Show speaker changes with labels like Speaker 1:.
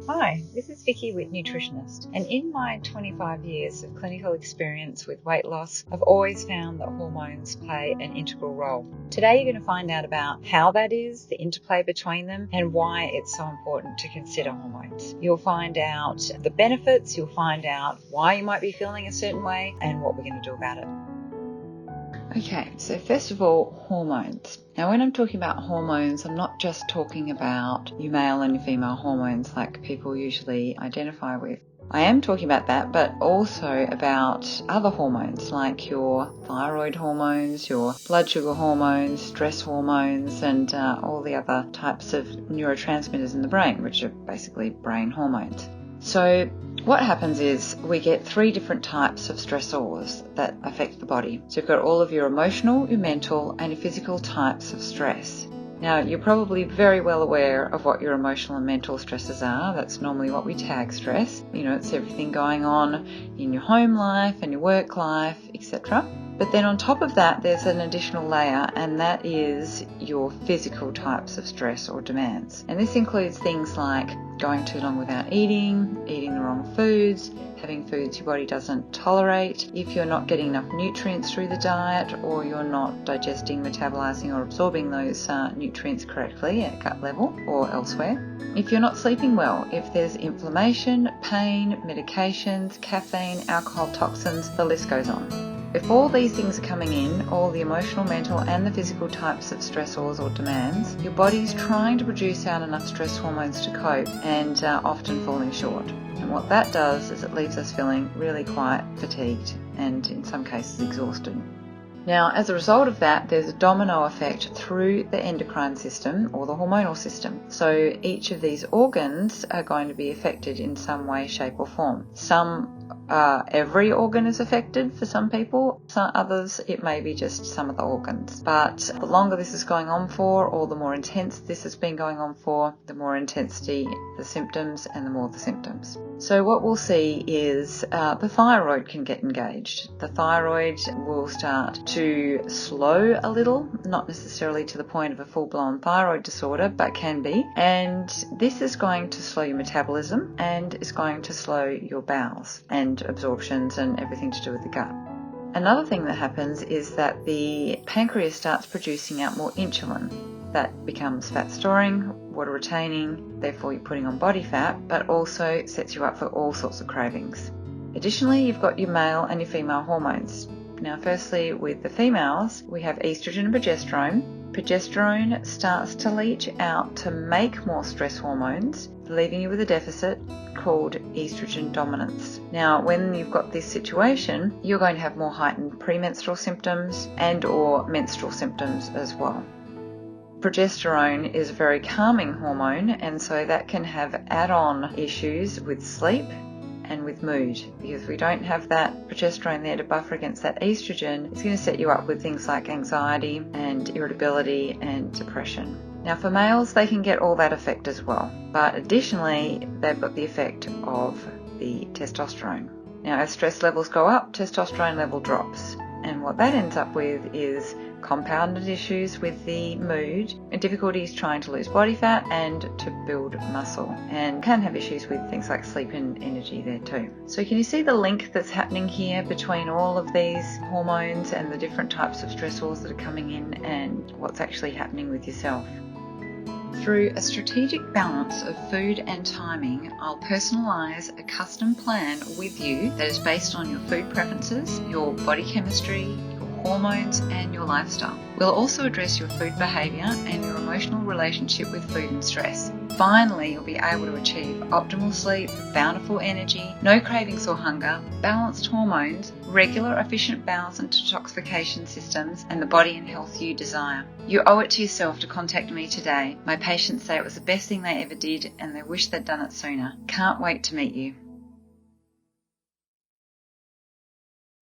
Speaker 1: Hi, this is Vicky Witt, nutritionist, and in my 25 years of clinical experience with weight loss, I've always found that hormones play an integral role. Today you're going to find out about how that is, the interplay between them, and why it's so important to consider hormones. You'll find out the benefits, you'll find out why you might be feeling a certain way, and what we're going to do about it. Okay, so first of all, hormones. Now when I'm talking about hormones, I'm not just talking about your male and your female hormones like people usually identify with. I am talking about that, but also about other hormones like your thyroid hormones, your blood sugar hormones, stress hormones, and all the other types of neurotransmitters in the brain, which are basically brain hormones. So what happens is we get 3 different types of stressors that affect the body. So you've got all of your emotional, your mental, and your physical types of stress. Now, you're probably very well aware of what your emotional and mental stresses are. That's normally what we tag stress. It's everything going on in your home life and your work life, etc. But then on top of that, there's an additional layer, and that is your physical types of stress or demands. And this includes things like going too long without eating the wrong foods, having foods your body doesn't tolerate, if you're not getting enough nutrients through the diet, or you're not digesting, metabolizing, or absorbing those nutrients correctly at gut level or elsewhere. If you're not sleeping well, if there's inflammation, pain, medications, caffeine, alcohol, toxins, the list goes on. If all these things are coming in, all the emotional, mental and the physical types of stressors or demands, your body's trying to produce out enough stress hormones to cope and often falling short. And what that does is it leaves us feeling really quite fatigued and in some cases exhausted. Now, as a result of that, there's a domino effect through the endocrine system or the hormonal system. So each of these organs are going to be affected in some way, shape or form. Every organ is affected for some people. Some others, it may be just some of the organs. But the longer this is going on for, or the more intense this has been going on for, the more intensity the symptoms and the more the symptoms. So what we'll see is the thyroid can get engaged. The thyroid will start to slow a little, not necessarily to the point of a full-blown thyroid disorder, but can be. And this is going to slow your metabolism and is going to slow your bowels and absorptions and everything to do with the gut. Another thing that happens is that the pancreas starts producing out more insulin. That becomes fat storing, water retaining, therefore you're putting on body fat, but also sets you up for all sorts of cravings. Additionally, you've got your male and your female hormones. Now, firstly, with the females, we have estrogen and progesterone. Progesterone starts to leach out to make more stress hormones, leaving you with a deficit called estrogen dominance. Now, when you've got this situation, you're going to have more heightened premenstrual symptoms and or menstrual symptoms as well. Progesterone is a very calming hormone, and so that can have add-on issues with sleep and with mood, because if we don't have that progesterone there to buffer against that estrogen, it's going to set you up with things like anxiety and irritability and depression. Now for males, they can get all that effect as well, but additionally they've got the effect of the testosterone. Now as stress levels go up, testosterone level drops, and what that ends up with is compounded issues with the mood and difficulties trying to lose body fat and to build muscle, and can have issues with things like sleep and energy there too. So can you see the link that's happening here between all of these hormones and the different types of stressors that are coming in and what's actually happening with yourself? Through a strategic balance of food and timing, I'll personalise a custom plan with you that is based on your food preferences, your body chemistry, hormones and your lifestyle. We'll also address your food behaviour and your emotional relationship with food and stress. Finally, you'll be able to achieve optimal sleep, bountiful energy, no cravings or hunger, balanced hormones, regular efficient bowels and detoxification systems, and the body and health you desire. You owe it to yourself to contact me today. My patients say it was the best thing they ever did and they wish they'd done it sooner. Can't wait to meet you.